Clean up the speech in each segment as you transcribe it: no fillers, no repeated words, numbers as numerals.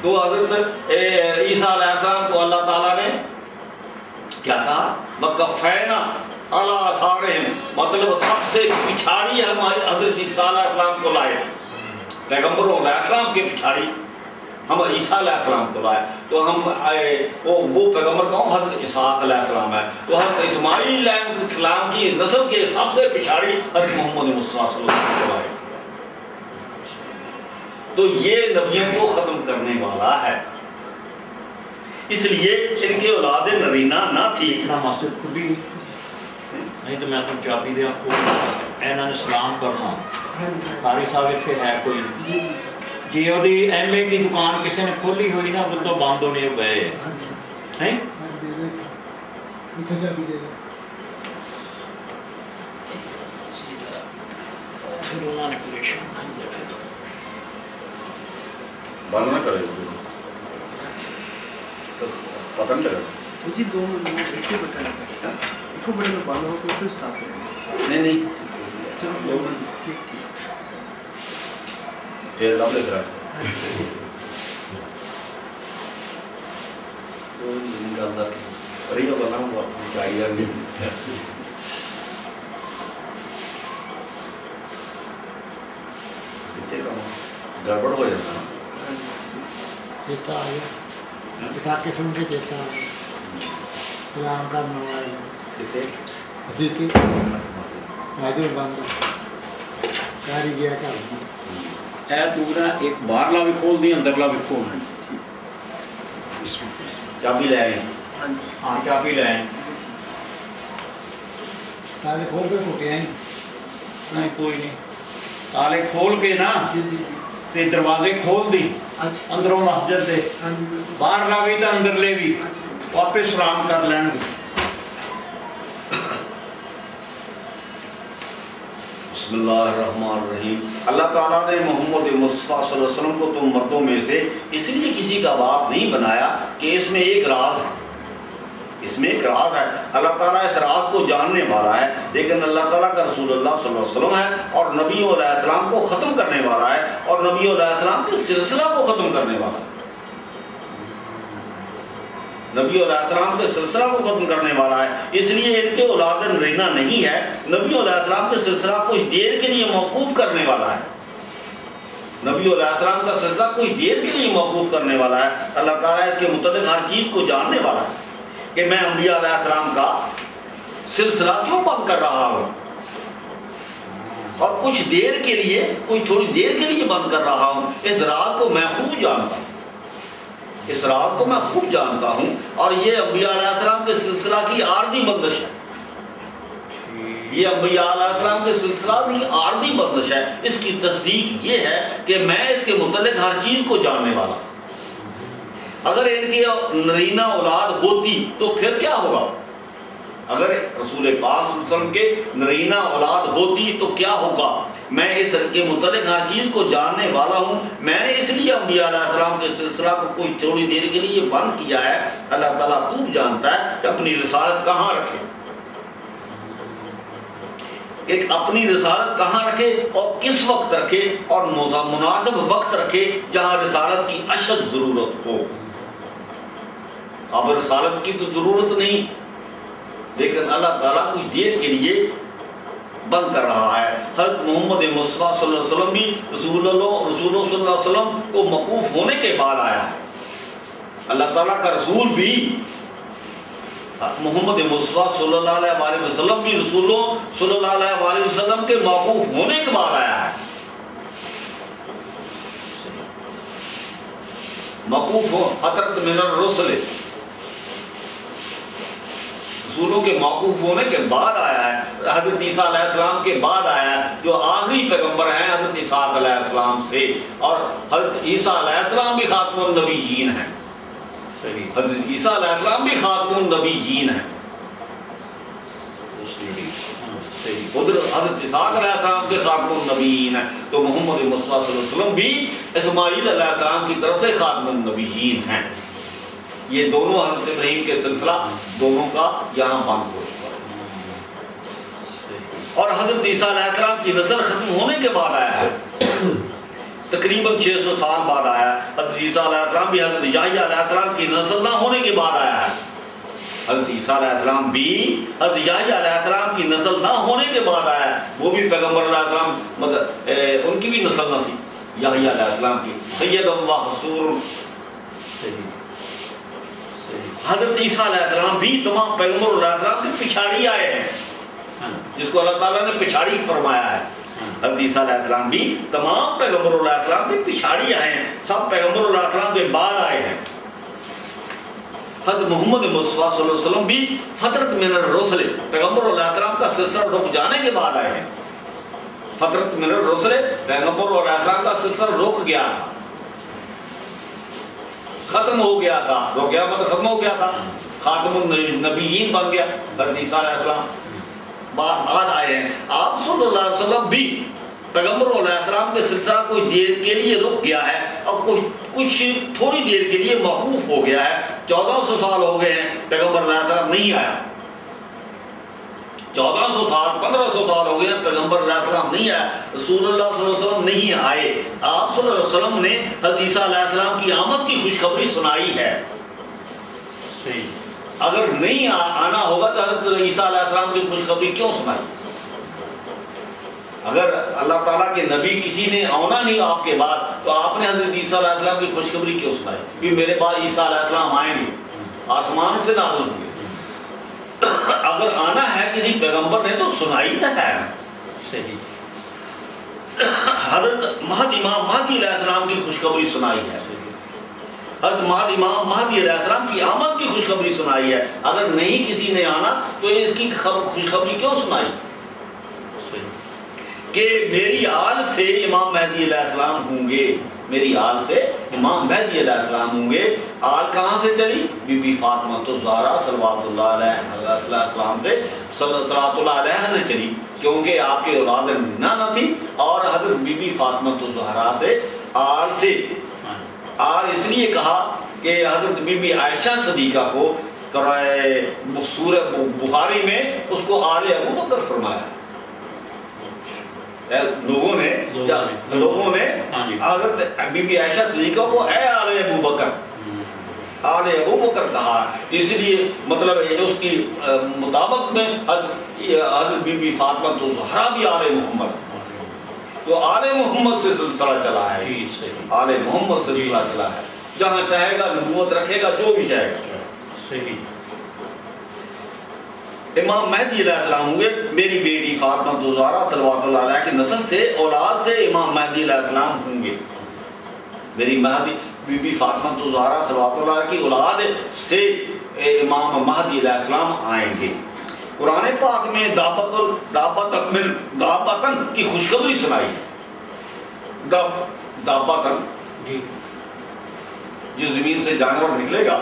تو حضرت عیسیٰ علیہ السلام کو اللہ تعالیٰ نے کیا کہا؟ وَقَفَّيْنَا عَلَىٰ آثَارِهِمْ، مطلب سب سے پچھاڑی ہمارے حضرت عیسیٰ علیہ السلام کو لائے، پیغمبروں علیہ السلام کے پچھاڑی ہم عیسیٰ علیہ السلام کو لائے. تو ہم وہ پیغمبر کون؟ حضرت اسحاق علیہ السلام ہے. تو حضرت اسماعیل علیہ السلام کی نسل کے سب سے پچھاڑی حضرت محمد مصطفیٰ صلی اللہ علیہ وسلم کو لائے. تو یہ نبیوں کو ختم کرنے والا ہے، اس لیے ان کے اولاد نرینہ نہ تھی. اتنا مسجد کھلی نہیں تو میں تو چابی دے آپ کو اینا نے سلام کرنا. قاری صاحب اتنے ہے کوئی جی وہ ایم اے کی دکان کسی نے کھولی ہوئی نا وہ تو بند ہونے گئے ہیں. پھر انہوں نے پریشان بند نہ کرے پتہ نہیں لگا جی دو ایک ہی بٹن ہے ایک بڑے میں بند ہو تو پھر سٹارٹ کریں. نہیں چلو ٹھیک پھر رب لکھ رہا ہے گڑبڑ ہو جاتا بٹھا کے سن کے چیتا سلام کرنا حقیقی حاضر بند ساری گیا کر اے دوسرا ایک باہرلا بھی کھول دی اندرلا بھی کھول دی. چابی لے آئے. ہاں چابی لے آئے. تالے کھول کے ٹوٹے ہیں نہیں کوئی نہیں تالے کھول کے نا تے دروازے کھول دی اندروں مسجد دے باہرلا بھی تو اندرلے بھی واپس سلام کر لین گے. بسم اللہ الرحمن الرحیم. اللہ تعالیٰ نے محمد مصطفیٰ صلی اللہ علیہ وسلم کو تم مردوں میں سے اس لیے کسی کا باپ نہیں بنایا کہ اس میں ایک راز ہے. اس میں ایک راز ہے. اللہ تعالیٰ اس راز کو جاننے والا ہے، لیکن اللہ تعالیٰ کا رسول اللہ صلی اللہ علیہ وسلم ہے اور نبیوں علیہ السلام کو ختم کرنے والا ہے اور نبیوں علیہ السلام کے سلسلہ کو ختم کرنے والا ہے. نبی علیہ السلام کے سلسلہ کو ختم کرنے والا ہے، اس لیے ان کے اولاد نرینہ نہیں ہے. نبی علیہ السلام کے سلسلہ کچھ دیر کے لیے موقوف کرنے والا ہے. نبی علیہ السلام کا سلسلہ کچھ دیر کے لیے موقوف کرنے والا ہے. اللہ تعالیٰ اس کے متعلق ہر چیز کو جاننے والا ہے کہ میں انبیاء علیہ السلام کا سلسلہ کیوں بند کر رہا ہوں اور کچھ دیر کے لیے کچھ تھوڑی دیر کے لیے بند کر رہا ہوں. اس راز کو میں خوب جانتا ہوں، اس راز کو میں خوب جانتا ہوں اور یہ انبیاء علیہ السلام کے سلسلہ کی عارضی بندش ہے. یہ انبیاء علیہ السلام کے سلسلہ کی عارضی بندش ہے. اس کی تصدیق یہ ہے کہ میں اس کے متعلق ہر چیز کو جاننے والا. اگر ان کی نرینہ اولاد ہوتی تو پھر کیا ہوگا؟ اگر رسول پاک صلی اللہ علیہ وسلم کے نرینہ اولاد ہوتی تو کیا ہوگا؟ میں اس کے متعلق ہر چیز کو جاننے والا ہوں. میں نے اس لیے انبیاء علیہ السلام کے سلسلہ کو کچھ تھوڑی دیر کے لیے بند کیا ہے. اللہ تعالیٰ خوب جانتا ہے کہ اپنی رسالت کہاں رکھے، کہ اپنی رسالت کہاں رکھے اور کس وقت رکھے اور مناسب وقت رکھے جہاں رسالت کی اشد ضرورت ہو. اب رسالت کی تو ضرورت نہیں، لیکن اللہ تعالیٰ کچھ دیر کے لیے بند کر رہا ہے. حضرت محمد مصطفیٰ صلی اللہ علیہ وسلم بھی رسول صلی اللہ علیہ وسلم کو موقوف ہونے کے بعد آیا ہے. اللہ تعالیٰ کا رسول بھی محمد مصطفیٰ صلی اللہ علیہ وسلم بھی رسولوں صلی اللہ علیہ وسلم کے موقوف ہونے کے بعد آیا ہے. موقوف ہو حضرت من الرسل، رسولوں کے موقوف ہونے کے بعد آیا ہے. حضرت عیسیٰ علیہ السلام کے بعد آیا ہے جو آخری پیغمبر ہیں حضرت اسحاق علیہ السلام سے، اور حضرت عیسیٰ علیہ السلام بھی خاتم النبیین ہیں. حضرت عیسیٰ علیہ السلام بھی خاتم النبیین ہیں. حضرت اسحاق علیہ السلام کے خاتم النبیین ہیں تو محمد مصطفیٰ صلی اللہ علیہ وسلم بھی اسماعیل علیہ السلام کی طرف سے خاتم النبیین ہیں. یہ دونوں حضرت ابراہیم کے سلسلہ دونوں کا یہاں بند ہو چکا ہے. اور حضرت عیسیٰ علیہ السلام کی نسل ختم ہونے کے بعد آیا ہے. تقریباً 600 سال بعد آیا ہے۔ حضرت عیسیٰ علیہ السلام بھی حضرت یحییٰ علیہ السلام کی نسل نہ ہونے کے بعد آیا ہے۔ حضرت عیسیٰ علیہ السلام بھی حضرت یحییٰ علیہ السلام کی نسل نہ ہونے کے بعد آیا ہے۔ وہ بھی پیغمبر علیہ السلام مگر ان کی بھی نسل نہ تھی یحییٰ علیہ السلام کی، سید اللہ حصور۔ حضرت عیسیٰ علیہ السلام بھی تمام پیغمبر علیہ السلام کی پچھاڑی آئے ہیں، جس کو اللہ تعالیٰ نے پچھاڑی فرمایا ہے۔ حضرت عیسیٰ علیہ السلام بھی تمام پیغمبر علیہ السلام کی پچھاڑی آئے ہیں، سب پیغمبر علیہ السلام کے بعد آئے ہیں۔ حضرت محمد مصطفیٰ صلی اللہ علیہ وسلم بھی فترت من الرسل، پیغمبر علیہ السلام کا سلسلہ رک جانے کے بعد آئے ہیں۔ فترت من الرسل، پیغمبر علیہ السلام کا سلسلہ رک گیا تھا، ختم ہو گیا تھا، رک گیا مطلب ختم ہو گیا تھا، خاتم النبیین بن گیا حضرت عیسیٰ علیہ السلام بعد آئے ہیں۔ آپ صلی اللہ علیہ وسلم بھی پیغمبر علیہ السلام کے سلسلہ کچھ دیر کے لیے رک گیا ہے اور کچھ تھوڑی دیر کے لیے موقوف ہو گیا ہے۔ 1400 سال ہو گئے ہیں پیغمبر علیہ السلام نہیں آیا، 1400 سال 1500 سال ہو گئے ہیں پیغمبر علیہ السلام نہیں آیا، رسول اللہ صلی اللہ علیہ وسلم نہیں آئے۔ آپ صلی اللہ علیہ وسلم نے حضرت عیسیٰ علیہ السلام کی آمد کی خوشخبری سنائی ہے۔ اگر نہیں آنا ہوگا تو حضرت عیسیٰ علیہ السلام کی خوشخبری کیوں سنائی؟ اگر اللہ تعالیٰ کے نبی کسی نے آنا نہیں آپ کے بعد تو آپ نے حضرت عیسیٰ علیہ السلام کی خوشخبری کیوں سنائی کہ میرے بعد عیسیٰ علیہ السلام آئیں گے، آسمان سے نازل ہوں گے؟ اگر آنا ہے کسی پیغمبر نے تو سنائی تو ہے۔ حضرت امام مہدی علیہ السلام کی خوشخبری سنائی ہے، حضرت امام مہدی علیہ السلام کی آمد کی خوشخبری سنائی ہے۔ اگر نہیں کسی نے آنا تو اس کی خوشخبری کیوں سنائی کہ میری آل سے امام مہدی علیہ السلام ہوں گے، میری آل سے امام مہدی علیہ السلام ہوں گے۔ آل کہاں سے چلی؟ بی بی فاطمہ الزہرا صلوات اللہ علیہ السلام سے صلوات اللہ علیہ سے چلی، کیونکہ آپ کے اولاد نہ تھی، اور حضرت بی بی فاطمہ الزہرا سے آل اس لیے کہا کہ حضرت بی بی عائشہ صدیقہ کو سورہ بخاری میں اس کو آل ابو بکر فرمایا۔ لوگوں نے حضرت بی بی عائشہ صدیقہ کو اے آل ابو بکر، آل ابو بکر کہا، اس لیے مطلب اس کی مطابق میں حضرت بی بی فاطمہ الزہرا بھی آل محمد، تو آل محمد سے سلسلہ چلا ہے، آل محمد سے سلسلہ چلا ہے، جہاں چاہے گا نبوت رکھے گا، جو بھی چاہے گا۔ صحیح امام مہدی علیہ السلام ہوں گے، میری بیٹی فاطمہ الزہرا صلوات اللہ علیہ کی نسل سے اولاد سے امام مہدی علیہ السلام ہوں گے، میری بی بی فاطمہ الزہرا صلوات اللہ کی اولاد سے امام مہدی علیہ السلام آئیں گے۔ قرآن پاک میں دابتن کی خوشخبری سنائی ہے۔ دابتن جو زمین سے جانور نکلے گا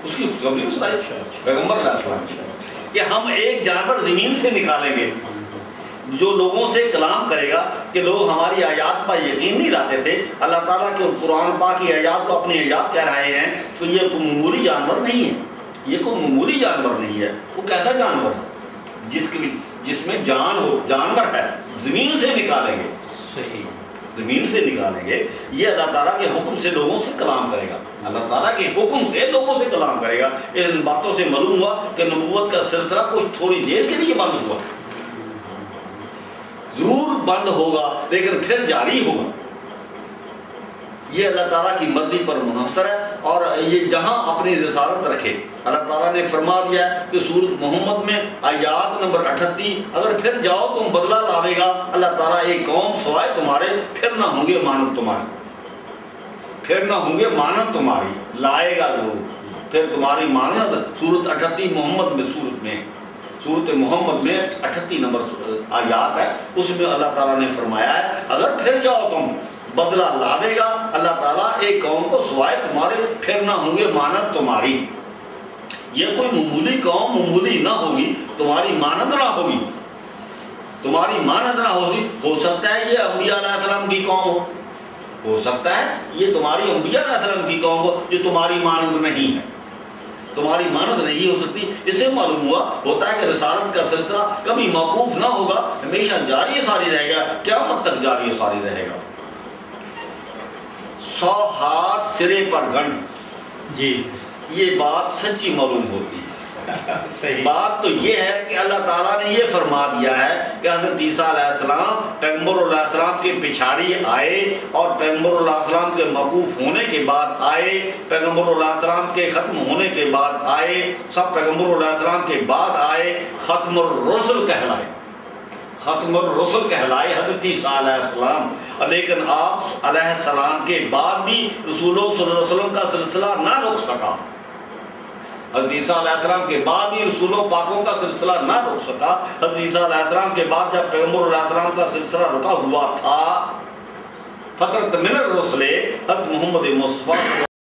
اس کی خوشخبری سنائی پیغمبر علیہ السلام کہ ہم ایک جانور زمین سے نکالیں گے جو لوگوں سے کلام کرے گا، کہ لوگ ہماری آیات پر یقین نہیں رکھتے تھے، اللہ تعالیٰ کے قرآن پاک کی آیات کو اپنی آیات کہہ رہے ہیں، تو یہ کوئی معمولی جانور نہیں ہے، یہ کوئی معمولی جانور نہیں ہے۔ وہ کیسا جانور ہے؟ جس میں جان ہو، جانور ہے، زمین سے نکالیں گے، صحیح زمین سے نکالیں گے، یہ اللہ تعالیٰ کے حکم سے لوگوں سے کلام کرے گا، اللہ تعالیٰ کے حکم سے لوگوں سے کلام کرے گا۔ ان باتوں سے معلوم ہوا کہ نبوت کا سلسلہ کچھ تھوڑی دیر کے لیے بند ہوا، ضرور بند ہوگا لیکن پھر جاری ہوگا، یہ اللہ تعالیٰ کی مرضی پر منحصر ہے۔ اور یہ جہاں اپنی رسالت رکھے، اللہ تعالیٰ نے فرما دیا ہے کہ سورۃ محمد میں آیات نمبر 38، اگر پھر جاؤ تم بدلہ لاوے گا اللہ تعالیٰ ایک قوم سوائے تمہارے، پھر نہ ہوں گے مانند تمہاری، پھر نہ ہوں گے مانند تمہاری، لائے گا ضرور پھر تمہاری مانند۔ سورۃ 38 محمد میں، سورۃ محمد میں 38 نمبر آیات ہے، اس میں اللہ تعالیٰ نے فرمایا ہے اگر پھر جاؤ تم بدلہ لاوے گا اللہ تعالیٰ ایک قوم کو سوائے تمہارے، پھر نہ ہوں گے مانند تمہاری۔ یہ کوئی معمولی قوم معمولی نہ ہوگی، تمہاری مانند نہ ہوگی، تمہاری مانند نہ ہوگی۔ ہو سکتا ہے یہ انبیاء علیہ السلام کی قوم ہو سکتا ہے یہ تمہاری انبیاء علیہ السلام کی قوم ہو جو تمہاری مانند نہیں ہے، تمہاری مانند نہیں ہو سکتی۔ اسے معلوم ہوتا ہے کہ رسالت کا سلسلہ کبھی موقوف نہ ہوگا، ہمیشہ جاری ساری رہے گا، قیامت تک جاری ساری رہے گا۔ 100 ہاتھ سرے پر گنڈ، جی یہ بات سچی معلوم ہوتی ہے۔ صحیح بات تو یہ ہے کہ اللہ تعالیٰ نے یہ فرما دیا ہے کہ حضرت عیسیٰ علیہ السلام پیغمبر علیہ السلام کے پچھاڑی آئے، اور پیغمبر علیہ السلام کے موقوف ہونے کے بعد آئے، پیغمبر علیہ السلام کے ختم ہونے کے بعد آئے، سب پیغمبر علیہ السلام کے بعد آئے، ختم الرسل کہلائے، ختم الرسل کہلائے حضرت عیسیٰ علیہ السلام۔ لیکن آپ علیہ السلام کے بعد بھی رسولوں صلی اللہ علیہ وسلم کا سلسلہ نہ رک سکا، حضرت عیسیٰ علیہ السلام کے بعد بھی رسولوں پاکوں کا سلسلہ نہ رک سکا۔ حضرت عیسیٰ علیہ السلام کے بعد جب پیغمبر علیہ السلام کا سلسلہ رکا ہوا تھا، فترت من الرسل، حضرت محمد مصطفیٰ